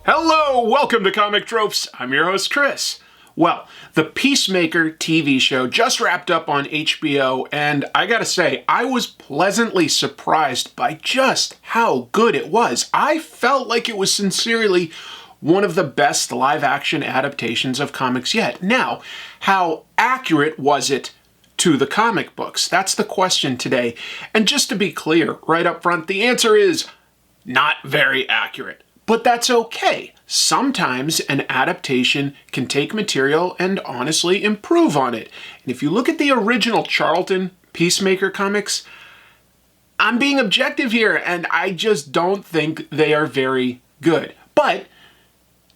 Hello, welcome to Comic Tropes. I'm your host, Chris. Well, the Peacemaker TV show just wrapped up on HBO, and I gotta say, I was pleasantly surprised by just how good it was. I felt like it was sincerely one of the best live-action adaptations of comics yet. Now, how accurate was it to the comic books? That's the question today. And just to be clear, right up front, the answer is not very accurate. But that's okay. Sometimes an adaptation can take material and honestly improve on it. And if you look at the original Charlton Peacemaker comics, I'm being objective here, and I just don't think they are very good. But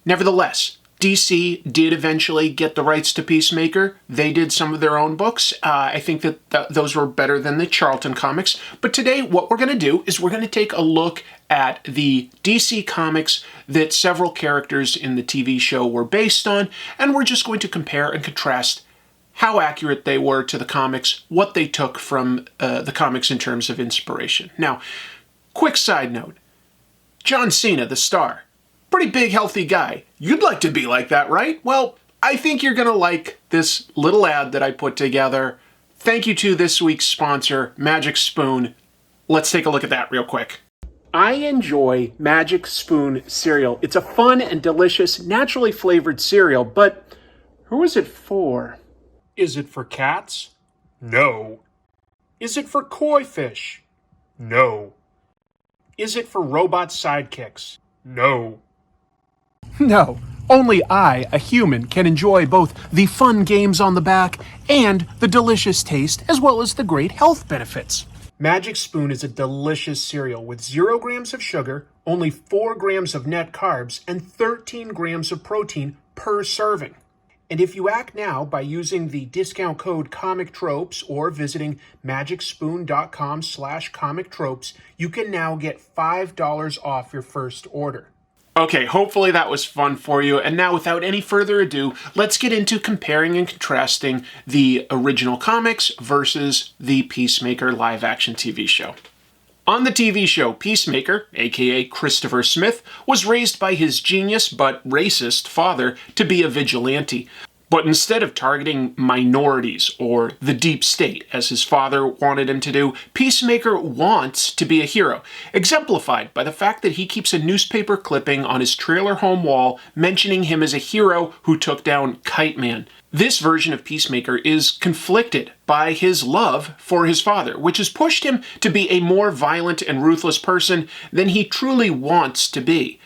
nevertheless, DC did eventually get the rights to Peacemaker. They did some of their own books. I think that those were better than the Charlton comics. But today, what we're going to do is we're going to take a look at the DC comics that several characters in the TV show were based on, and we're just going to compare and contrast how accurate they were to the comics, what they took from the comics in terms of inspiration. Now, quick side note, John Cena, the star, pretty big, healthy guy. You'd like to be like that, right? Well, I think you're going to like this little ad that I put together. Thank you to this week's sponsor, Magic Spoon. Let's take a look at that real quick. I enjoy Magic Spoon cereal. It's a fun and delicious, naturally flavored cereal, but who is it for? Is it for cats? No. Is it for koi fish? No. Is it for robot sidekicks? No. No, only I, a human, can enjoy both the fun games on the back and the delicious taste, as well as the great health benefits. Magic Spoon is a delicious cereal with 0 grams of sugar, only 4 grams of net carbs, and 13 grams of protein per serving. And if you act now by using the discount code ComicTropes or visiting magicspoon.com/ComicTropes, you can now get $5 off your first order. Okay, hopefully that was fun for you. And now, without any further ado, let's get into comparing and contrasting the original comics versus the Peacemaker live-action TV show. On the TV show, Peacemaker, aka Christopher Smith, was raised by his genius but racist father to be a vigilante. But instead of targeting minorities or the deep state, as his father wanted him to do, Peacemaker wants to be a hero, exemplified by the fact that he keeps a newspaper clipping on his trailer home wall mentioning him as a hero who took down Kite Man. This version of Peacemaker is conflicted by his love for his father, which has pushed him to be a more violent and ruthless person than he truly wants to be.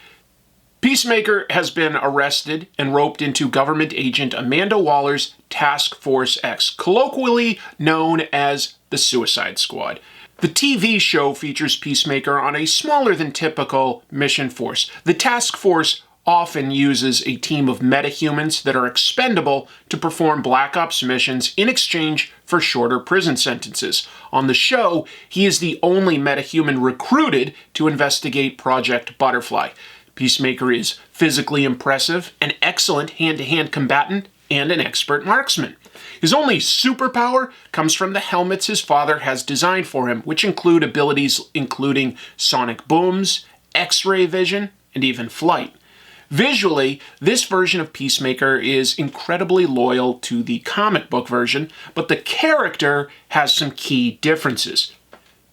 Peacemaker has been arrested and roped into government agent Amanda Waller's Task Force X, colloquially known as the Suicide Squad. The TV show features Peacemaker on a smaller than typical mission force. The task force often uses a team of metahumans that are expendable to perform Black Ops missions in exchange for shorter prison sentences. On the show, he is the only metahuman recruited to investigate Project Butterfly. Peacemaker is physically impressive, an excellent hand-to-hand combatant, and an expert marksman. His only superpower comes from the helmets his father has designed for him, which include abilities including sonic booms, X-ray vision, and even flight. Visually, this version of Peacemaker is incredibly loyal to the comic book version, but the character has some key differences.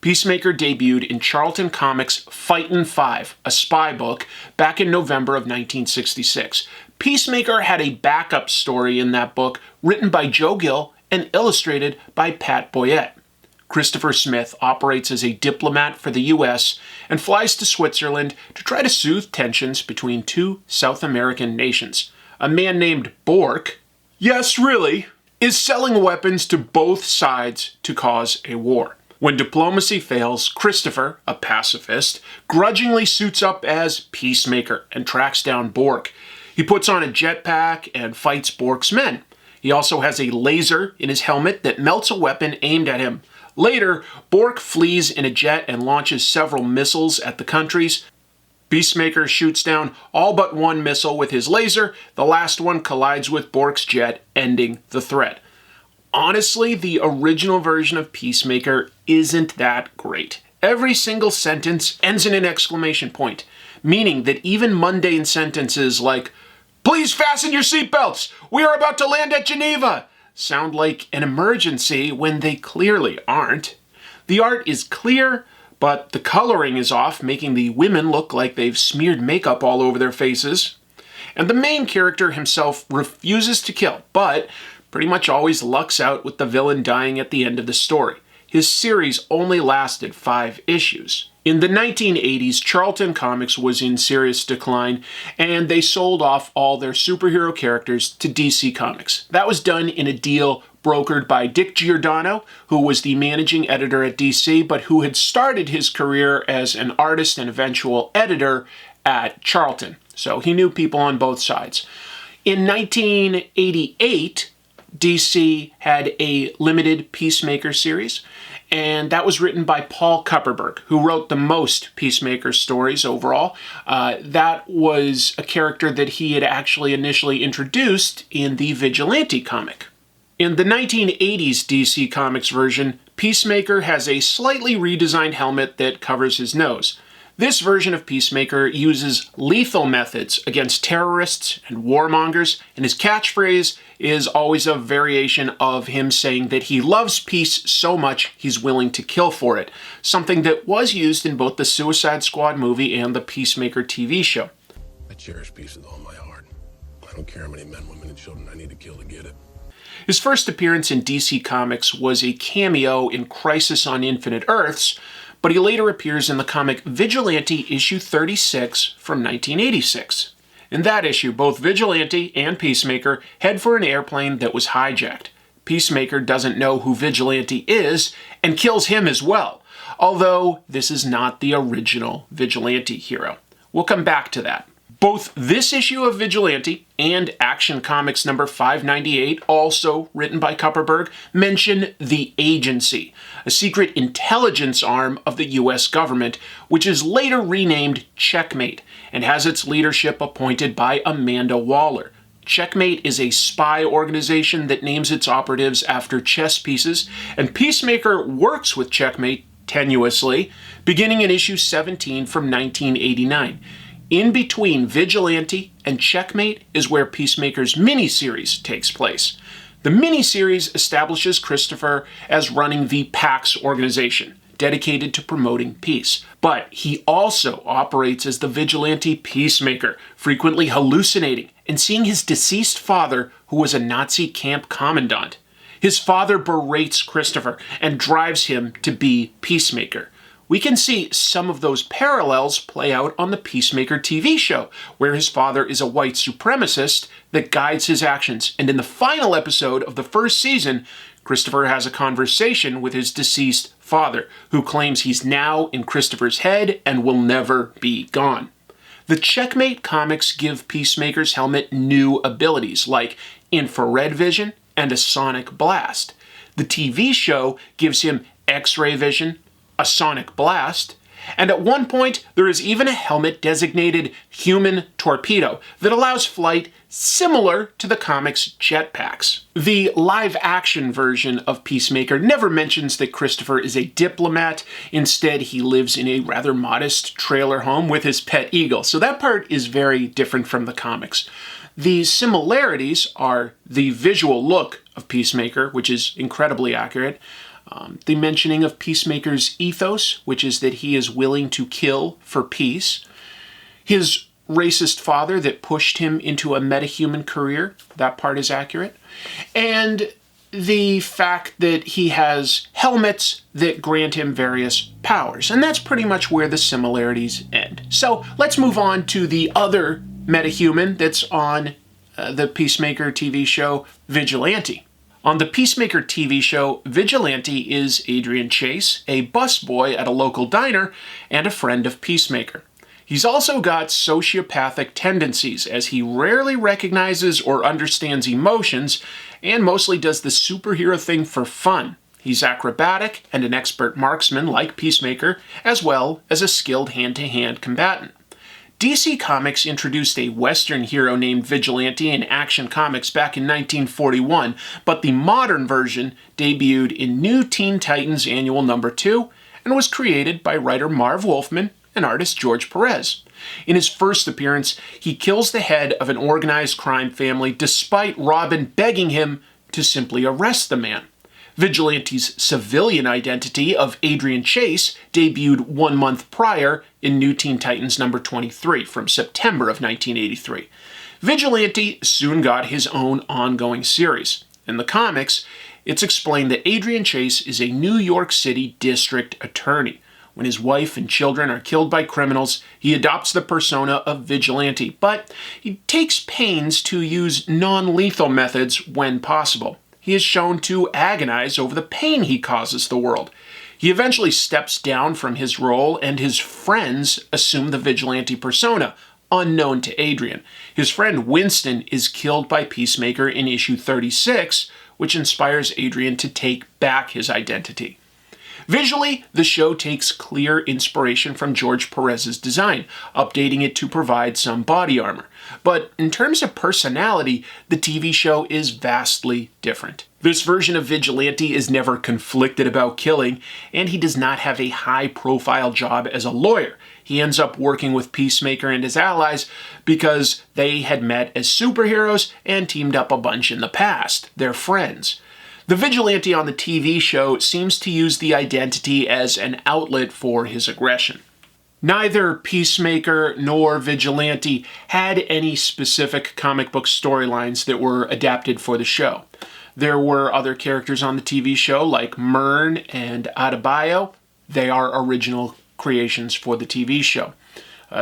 Peacemaker debuted in Charlton Comics' Fightin' 5, a spy book, back in November of 1966. Peacemaker had a backup story in that book written by Joe Gill and illustrated by Pat Boyette. Christopher Smith operates as a diplomat for the U.S. and flies to Switzerland to try to soothe tensions between two South American nations. A man named Bork, yes really, is selling weapons to both sides to cause a war. When diplomacy fails, Christopher, a pacifist, grudgingly suits up as Peacemaker and tracks down Bork. He puts on a jetpack and fights Bork's men. He also has a laser in his helmet that melts a weapon aimed at him. Later, Bork flees in a jet and launches several missiles at the countries. Peacemaker shoots down all but one missile with his laser. The last one collides with Bork's jet, ending the threat. Honestly, the original version of Peacemaker isn't that great. Every single sentence ends in an exclamation point, meaning that even mundane sentences like, "Please fasten your seatbelts! We are about to land at Geneva!" sound like an emergency when they clearly aren't. The art is clear, but the coloring is off, making the women look like they've smeared makeup all over their faces. And the main character himself refuses to kill, but pretty much always lucks out with the villain dying at the end of the story. His series only lasted 5 issues. In the 1980s, Charlton Comics was in serious decline, and they sold off all their superhero characters to DC Comics. That was done in a deal brokered by Dick Giordano, who was the managing editor at DC, but who had started his career as an artist and eventual editor at Charlton. So he knew people on both sides. In 1988, DC had a limited Peacemaker series, and that was written by Paul Kupperberg, who wrote the most Peacemaker stories overall. That was a character that he had actually initially introduced in the Vigilante comic. In the 1980s DC Comics version, Peacemaker has a slightly redesigned helmet that covers his nose. This version of Peacemaker uses lethal methods against terrorists and warmongers, and his catchphrase is always a variation of him saying that he loves peace so much he's willing to kill for it, something that was used in both the Suicide Squad movie and the Peacemaker TV show. I cherish peace with all my heart. I don't care how many men, women, and children I need to kill to get it. His first appearance in DC Comics was a cameo in Crisis on Infinite Earths, but he later appears in the comic Vigilante issue 36 from 1986. In that issue, both Vigilante and Peacemaker head for an airplane that was hijacked. Peacemaker doesn't know who Vigilante is and kills him as well, although this is not the original Vigilante hero. We'll come back to that. Both this issue of Vigilante and Action Comics number 598, also written by Kupperberg, mention the Agency, a secret intelligence arm of the US government, which is later renamed Checkmate and has its leadership appointed by Amanda Waller. Checkmate is a spy organization that names its operatives after chess pieces, and Peacemaker works with Checkmate tenuously, beginning in issue 17 from 1989. In between Vigilante and Checkmate is where Peacemaker's miniseries takes place. The miniseries establishes Christopher as running the PAX organization, dedicated to promoting peace. But he also operates as the vigilante Peacemaker, frequently hallucinating and seeing his deceased father, who was a Nazi camp commandant. His father berates Christopher and drives him to be Peacemaker. We can see some of those parallels play out on the Peacemaker TV show, where his father is a white supremacist that guides his actions. And in the final episode of the first season, Christopher has a conversation with his deceased father, who claims he's now in Christopher's head and will never be gone. The Checkmate comics give Peacemaker's helmet new abilities, like infrared vision and a sonic blast. The TV show gives him X-ray vision, a sonic blast, and at one point there is even a helmet designated Human Torpedo that allows flight similar to the comic's jetpacks. The live-action version of Peacemaker never mentions that Christopher is a diplomat. Instead, he lives in a rather modest trailer home with his pet eagle, so that part is very different from the comics. The similarities are the visual look of Peacemaker, which is incredibly accurate, the mentioning of Peacemaker's ethos, which is that he is willing to kill for peace. His racist father that pushed him into a metahuman career, that part is accurate. And the fact that he has helmets that grant him various powers. And that's pretty much where the similarities end. So let's move on to the other metahuman that's on the Peacemaker TV show, Vigilante. On the Peacemaker TV show, Vigilante is Adrian Chase, a busboy at a local diner and a friend of Peacemaker. He's also got sociopathic tendencies, as he rarely recognizes or understands emotions and mostly does the superhero thing for fun. He's acrobatic and an expert marksman like Peacemaker, as well as a skilled hand-to-hand combatant. DC Comics introduced a Western hero named Vigilante in Action Comics back in 1941, but the modern version debuted in New Teen Titans Annual Number 2 and was created by writer Marv Wolfman and artist George Perez. In his first appearance, he kills the head of an organized crime family despite Robin begging him to simply arrest the man. Vigilante's civilian identity of Adrian Chase debuted 1 month prior in New Teen Titans number 23 from September of 1983. Vigilante soon got his own ongoing series. In the comics, it's explained that Adrian Chase is a New York City district attorney. When his wife and children are killed by criminals, he adopts the persona of Vigilante, but he takes pains to use non-lethal methods when possible. He is shown to agonize over the pain he causes the world. He eventually steps down from his role, and his friends assume the Vigilante persona, unknown to Adrian. His friend Winston is killed by Peacemaker in issue 36, which inspires Adrian to take back his identity. Visually, the show takes clear inspiration from George Perez's design, updating it to provide some body armor. But in terms of personality, the TV show is vastly different. This version of Vigilante is never conflicted about killing, and he does not have a high-profile job as a lawyer. He ends up working with Peacemaker and his allies because they had met as superheroes and teamed up a bunch in the past. They're friends. The Vigilante on the TV show seems to use the identity as an outlet for his aggression. Neither Peacemaker nor Vigilante had any specific comic book storylines that were adapted for the show. There were other characters on the TV show like Myrn and Adebayo. They are original creations for the TV show.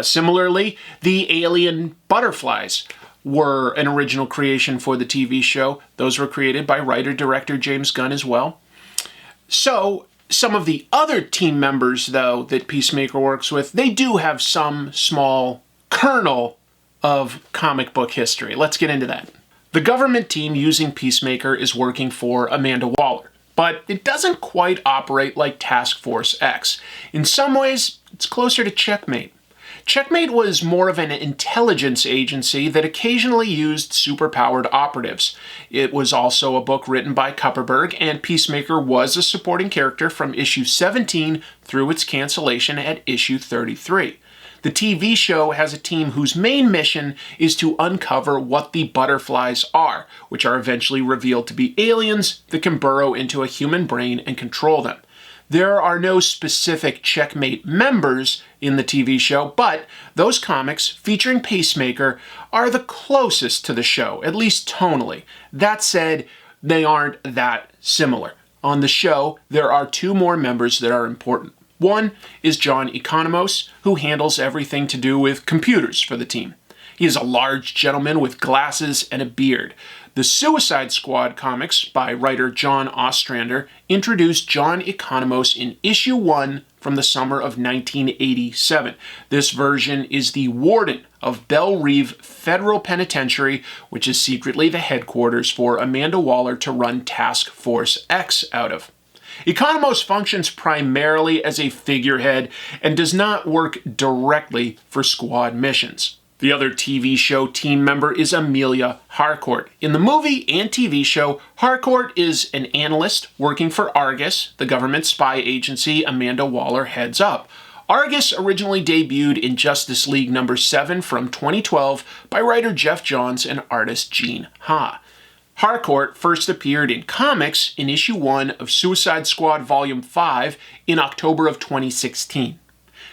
Similarly, the alien butterflies were an original creation for the TV show. Those were created by writer-director James Gunn as well. So, some of the other team members, though, that Peacemaker works with, they do have some small kernel of comic book history. Let's get into that. The government team using Peacemaker is working for Amanda Waller, but it doesn't quite operate like Task Force X. In some ways, it's closer to Checkmate. Checkmate was more of an intelligence agency that occasionally used superpowered operatives. It was also a book written by Kupperberg, and Peacemaker was a supporting character from issue 17 through its cancellation at issue 33. The TV show has a team whose main mission is to uncover what the butterflies are, which are eventually revealed to be aliens that can burrow into a human brain and control them. There are no specific Checkmate members in the TV show, but those comics featuring Peacemaker are the closest to the show, at least tonally. That said, they aren't that similar. On the show, there are two more members that are important. One is John Economos, who handles everything to do with computers for the team. He is a large gentleman with glasses and a beard. The Suicide Squad comics by writer John Ostrander introduced John Economos in issue 1 from the summer of 1987. This version is the warden of Belle Reve Federal Penitentiary, which is secretly the headquarters for Amanda Waller to run Task Force X out of. Economos functions primarily as a figurehead and does not work directly for squad missions. The other TV show team member is Emilia Harcourt. In the movie and TV show, Harcourt is an analyst working for Argus, the government spy agency Amanda Waller heads up. Argus originally debuted in Justice League number 7 from 2012 by writer Jeff Johns and artist Gene Ha. Harcourt first appeared in comics in issue 1 of Suicide Squad Volume 5 in October of 2016.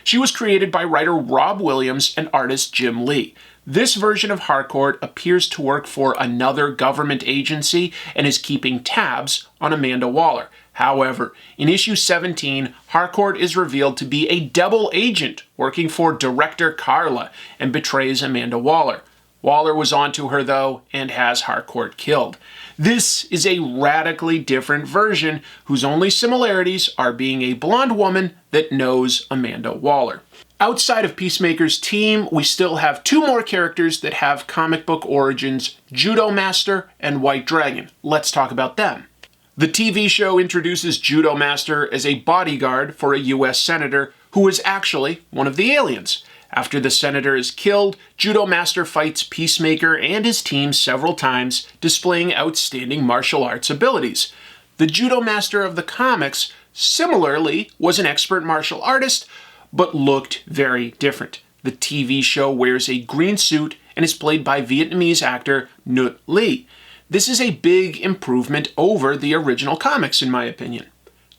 She was created by writer Rob Williams and artist Jim Lee. This version of Harcourt appears to work for another government agency and is keeping tabs on Amanda Waller. However, in issue 17, Harcourt is revealed to be a double agent working for Director Carla and betrays Amanda Waller. Waller was onto her, though, and has Harcourt killed. This is a radically different version whose only similarities are being a blonde woman that knows Amanda Waller. Outside of Peacemaker's team, we still have two more characters that have comic book origins, Judomaster and White Dragon. Let's talk about them. The TV show introduces Judomaster as a bodyguard for a U.S. senator who is actually one of the aliens. After the senator is killed, Judomaster fights Peacemaker and his team several times, displaying outstanding martial arts abilities. The Judomaster of the comics, similarly, was an expert martial artist, but looked very different. The TV show wears a green suit and is played by Vietnamese actor Nut Lee. This is a big improvement over the original comics, in my opinion.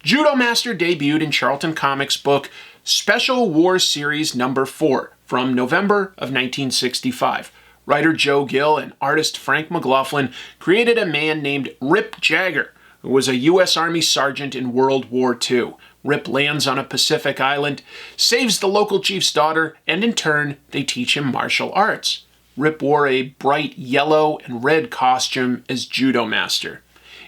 Judomaster debuted in Charlton Comics' book Special War Series No. 4 from November of 1965. Writer Joe Gill and artist Frank McLaughlin created a man named Rip Jagger, who was a U.S. Army sergeant in World War II. Rip lands on a Pacific island, saves the local chief's daughter, and in turn, they teach him martial arts. Rip wore a bright yellow and red costume as Judomaster.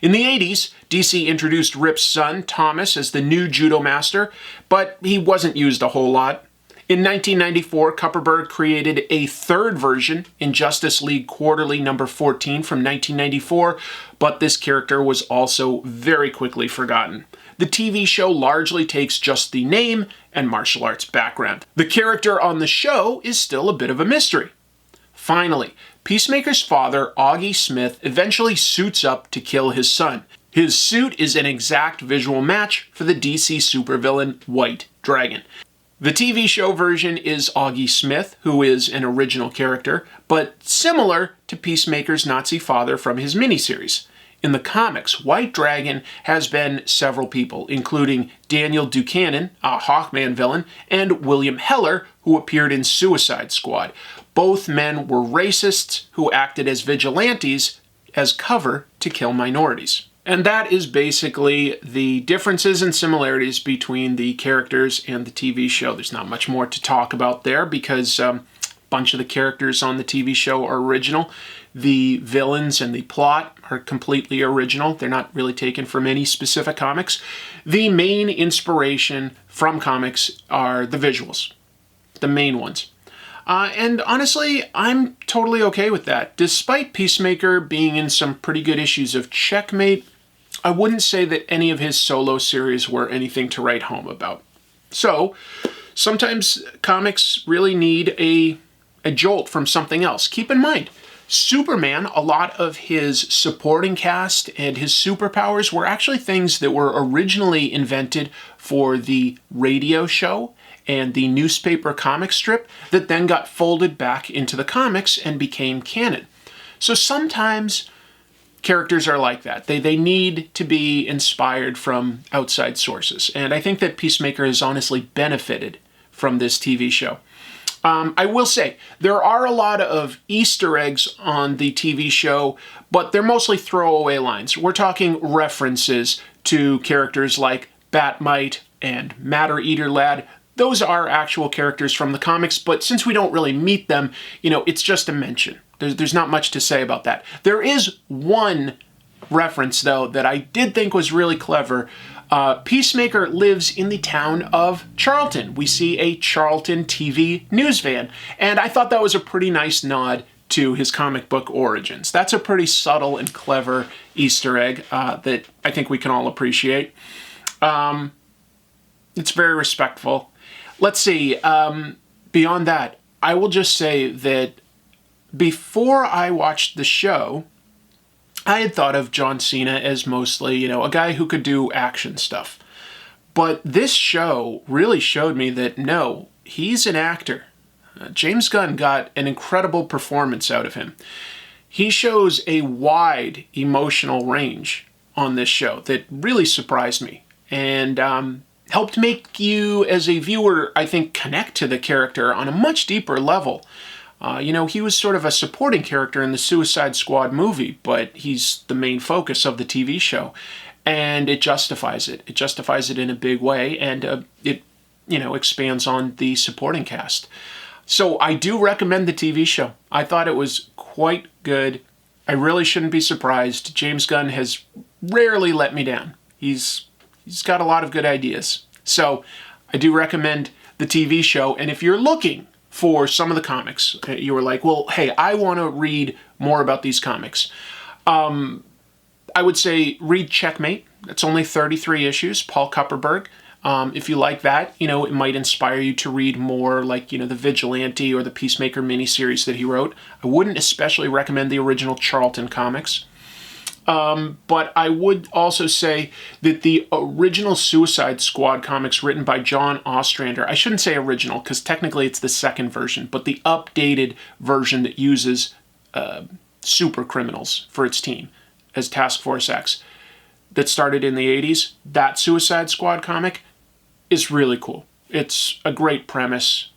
In the 80s, DC introduced Rip's son, Thomas, as the new Judomaster, but he wasn't used a whole lot. In 1994, Kupperberg created a third version in Justice League Quarterly No. 14 from 1994, but this character was also very quickly forgotten. The TV show largely takes just the name and martial arts background. The character on the show is still a bit of a mystery. Finally, Peacemaker's father, Augie Smith, eventually suits up to kill his son. His suit is an exact visual match for the DC supervillain White Dragon. The TV show version is Augie Smith, who is an original character, but similar to Peacemaker's Nazi father from his miniseries. In the comics, White Dragon has been several people, including Daniel Buchanan, a Hawkman villain, and William Heller, who appeared in Suicide Squad. Both men were racists who acted as vigilantes as cover to kill minorities. And that is basically the differences and similarities between the characters and the TV show. There's not much more to talk about there because a bunch of the characters on the TV show are original. The villains and the plot are completely original. They're not really taken from any specific comics. The main inspiration from comics are the visuals, the main ones. And honestly, I'm totally okay with that. Despite Peacemaker being in some pretty good issues of Checkmate, I wouldn't say that any of his solo series were anything to write home about. So, sometimes comics really need a jolt from something else. Keep in mind, Superman, a lot of his supporting cast and his superpowers were actually things that were originally invented for the radio show and the newspaper comic strip that then got folded back into the comics and became canon. So sometimes characters are like that. They need to be inspired from outside sources. And I think that Peacemaker has honestly benefited from this TV show. I will say, there are a lot of Easter eggs on the TV show, but they're mostly throwaway lines. We're talking references to characters like Batmite and Matter Eater Lad. Those are actual characters from the comics, but since we don't really meet them, it's just a mention. There's not much to say about that. There is one reference, though, that I did think was really clever. Peacemaker lives in the town of Charlton. We see a Charlton TV news van, and I thought that was a pretty nice nod to his comic book origins. That's a pretty subtle and clever Easter egg that I think we can all appreciate. It's very respectful. Let's see, beyond that, I will just say that before I watched the show, I had thought of John Cena as mostly, a guy who could do action stuff. But this show really showed me that, no, he's an actor. James Gunn got an incredible performance out of him. He shows a wide emotional range on this show that really surprised me and helped make you, as a viewer, I think, connect to the character on a much deeper level. He was sort of a supporting character in the Suicide Squad movie, but he's the main focus of the TV show. And it justifies it. It justifies it in a big way, and it expands on the supporting cast. So I do recommend the TV show. I thought it was quite good. I really shouldn't be surprised. James Gunn has rarely let me down. He's got a lot of good ideas. So I do recommend the TV show, and if you're looking for some of the comics, you were like, well, hey, I want to read more about these comics. I would say read Checkmate. It's only 33 issues, Paul Kupperberg. If you like that, it might inspire you to read more like, the Vigilante or the Peacemaker miniseries that he wrote. I wouldn't especially recommend the original Charlton comics. But I would also say that the original Suicide Squad comics written by John Ostrander, I shouldn't say original because technically it's the second version, but the updated version that uses super criminals for its team as Task Force X that started in the 80s, that Suicide Squad comic is really cool. It's a great premise,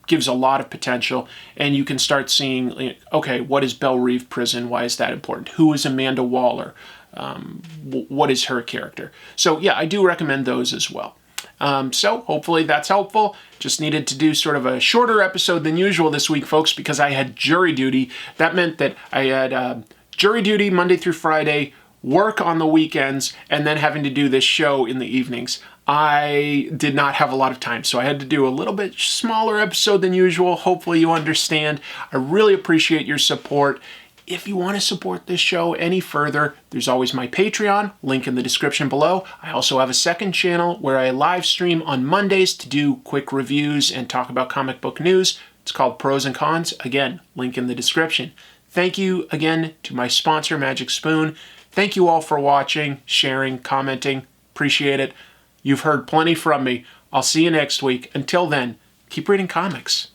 gives a lot of potential, and you can start seeing, okay, what is Belle Reve Prison? Why is that important? Who is Amanda Waller? What is her character? So yeah, I do recommend those as well. So hopefully that's helpful. Just needed to do sort of a shorter episode than usual this week, folks, because I had jury duty. That meant that I had jury duty Monday through Friday, work on the weekends, and then having to do this show in the evenings. I did not have a lot of time, so I had to do a little bit smaller episode than usual. Hopefully you understand. I really appreciate your support. If you want to support this show any further, there's always my Patreon, link in the description below. I also have a second channel where I live stream on Mondays to do quick reviews and talk about comic book news. It's called Pros and Cons. Again, link in the description. Thank you again to my sponsor, Magic Spoon. Thank you all for watching, sharing, commenting. Appreciate it. You've heard plenty from me. I'll see you next week. Until then, keep reading comics.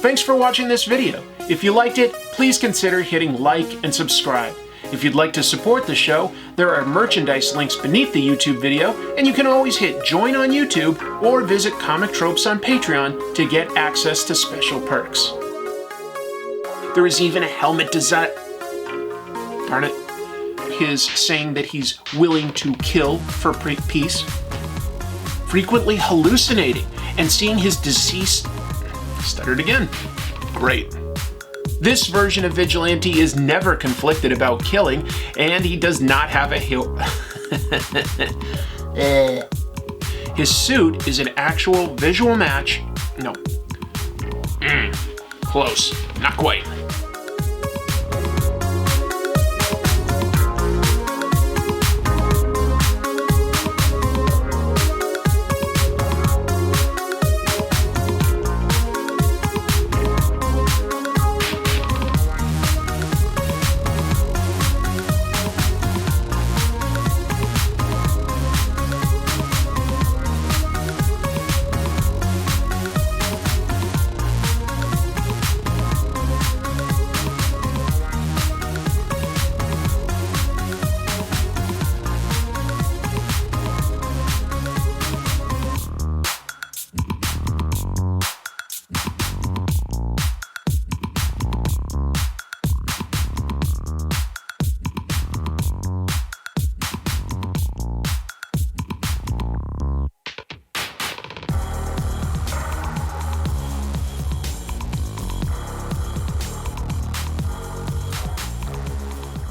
Thanks for watching this video. If you liked it, please consider hitting like and subscribe. If you'd like to support the show, there are merchandise links beneath the YouTube video, and you can always hit join on YouTube or visit Comic Tropes on Patreon to get access to special perks. There is even a helmet design. Darn it. His saying that he's willing to kill for peace. Frequently hallucinating and seeing his deceased. Stuttered again. Great. This version of Vigilante is never conflicted about killing, and he does not have a His suit is an actual visual match. No. Close. Not quite.